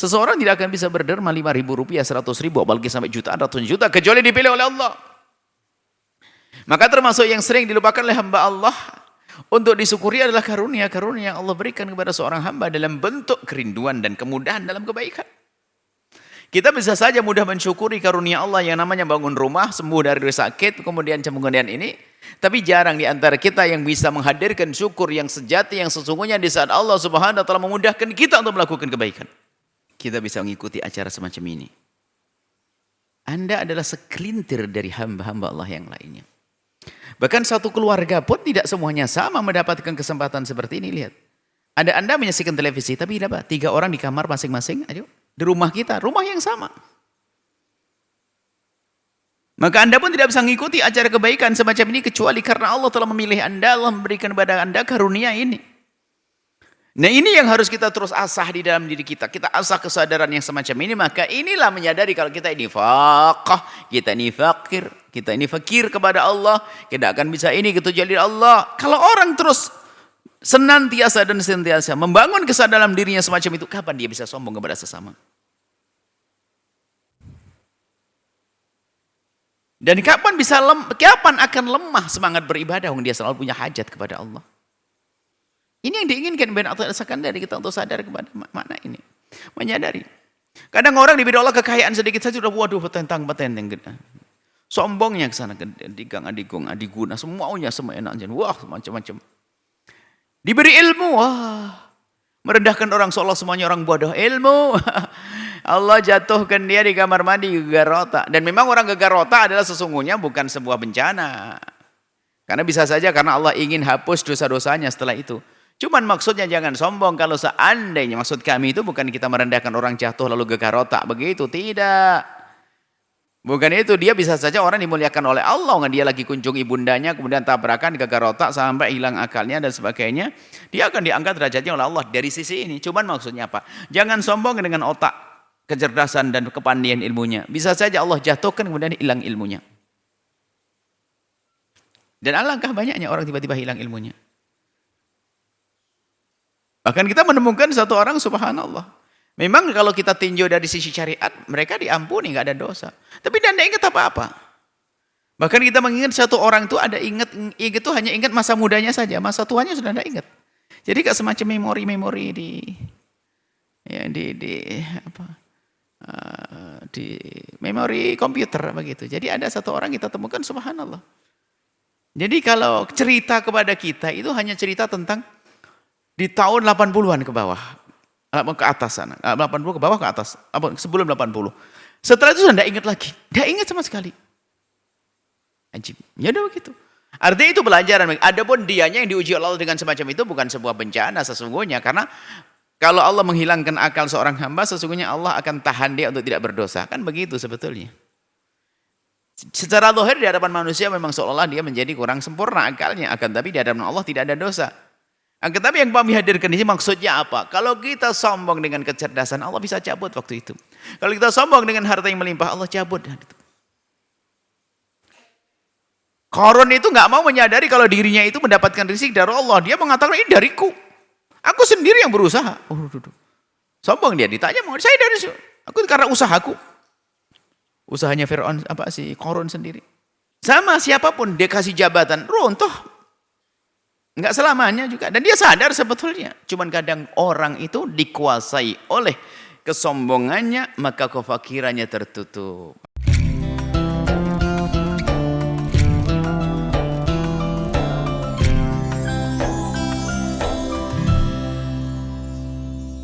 Seseorang tidak akan bisa berderma 5.000 rupiah, 100.000, apalagi sampai jutaan, ratusan juta, kecuali dipilih oleh Allah. Maka termasuk yang sering dilupakan oleh hamba Allah untuk disyukuri adalah karunia-karunia yang Allah berikan kepada seorang hamba dalam bentuk kerinduan dan kemudahan dalam kebaikan. Kita bisa saja mudah mensyukuri karunia Allah yang namanya bangun rumah, sembuh dari sakit, kemudian ini. Tapi jarang di antara kita yang bisa menghadirkan syukur yang sejati, yang sesungguhnya di saat Allah Subhanahu wa taala memudahkan kita untuk melakukan kebaikan. Kita bisa mengikuti acara semacam ini. Anda adalah sekelintir dari hamba-hamba Allah yang lainnya. Bahkan satu keluarga pun tidak semuanya sama mendapatkan kesempatan seperti ini. Lihat. Anda menyaksikan televisi, tapi dapat 3 orang di kamar masing-masing, ayo. Di rumah kita, rumah yang sama. Maka Anda pun tidak bisa mengikuti acara kebaikan semacam ini kecuali karena Allah telah memilih Anda, Allah memberikan kepada Anda karunia ini. Nah ini yang harus kita terus asah di dalam diri kita. Kita asah kesadaran yang semacam ini. Maka inilah menyadari kalau kita ini faqah, kita ini fakir, kita ini fakir kepada Allah. Kita akan bisa ini kecuali Allah. Kalau orang terus senantiasa membangun kesadaran dalam dirinya semacam itu, kapan dia bisa sombong kepada sesama? Dan kapan akan lemah semangat beribadah wong dia selalu punya hajat kepada Allah? Ini yang diinginkan Ibn Athaillah dari kita untuk sadar kepada makna ini. Menyadari. Kadang orang diberi Allah kekayaan sedikit saja sudah waduh petentang gitu. Sombongnya ke sana, digang, adiguna, semuanya semeenaknya. Wah, macam-macam. Diberi ilmu, wah, merendahkan orang seolah semuanya orang bodoh. Ilmu, Allah jatuhkan dia di kamar mandi gegar otak. Dan memang orang gegar otak adalah sesungguhnya bukan sebuah bencana. Karena bisa saja karena Allah ingin hapus dosa-dosanya setelah itu. Cuman maksudnya jangan sombong kalau seandainya maksud kami itu bukan kita merendahkan orang jatuh lalu gegar otak. Begitu, tidak. Bukan itu, dia bisa saja orang dimuliakan oleh Allah, dia lagi kunjung ibundanya, kemudian tabrakan, gegar otak sampai hilang akalnya dan sebagainya. Dia akan diangkat derajatnya oleh Allah dari sisi ini. Cuman maksudnya apa? Jangan sombong dengan otak, kecerdasan dan kepandaian ilmunya. Bisa saja Allah jatuhkan kemudian hilang ilmunya. Dan alangkah banyaknya orang tiba-tiba hilang ilmunya. Bahkan kita menemukan satu orang subhanallah. Memang kalau kita tinjau dari sisi syariat, mereka diampuni, nggak ada dosa. Tapi dia tidak ingat apa-apa. Bahkan kita mengingat satu orang itu ada ingat itu hanya ingat masa mudanya saja, masa tuanya sudah tidak ingat. Jadi kayak semacam memori-memori di memori komputer begitu. Jadi ada satu orang kita temukan subhanallah. Jadi kalau cerita kepada kita itu hanya cerita tentang di tahun 80-an ke bawah. Ke atas sana, 80 ke bawah ke atas, sebelum 80. Setelah itu sudah tidak ingat lagi, tidak ingat sama sekali. Ajib, ya udah begitu. Artinya itu pelajaran. Adapun dianya yang diuji Allah dengan semacam itu bukan sebuah bencana sesungguhnya, karena kalau Allah menghilangkan akal seorang hamba, sesungguhnya Allah akan tahan dia untuk tidak berdosa, kan begitu sebetulnya. Secara zahir di hadapan manusia memang seolah-olah dia menjadi kurang sempurna akalnya, akan tapi di hadapan Allah tidak ada dosa. Tetapi yang kami hadirkan ini maksudnya apa? Kalau kita sombong dengan kecerdasan, Allah bisa cabut waktu itu. Kalau kita sombong dengan harta yang melimpah, Allah cabut. Qarun itu nggak mau menyadari kalau dirinya itu mendapatkan rezeki dari Allah. Dia mengatakan ini dariku. Aku sendiri yang berusaha. Sombong dia, ditanya mau saya dari aku karena usahaku. Usahanya Fir'aun Qarun sendiri. Sama siapapun dia kasih jabatan, runtuh. Enggak selamanya juga. Dan dia sadar sebetulnya. Cuman kadang orang itu dikuasai oleh kesombongannya, maka kefakirannya tertutup.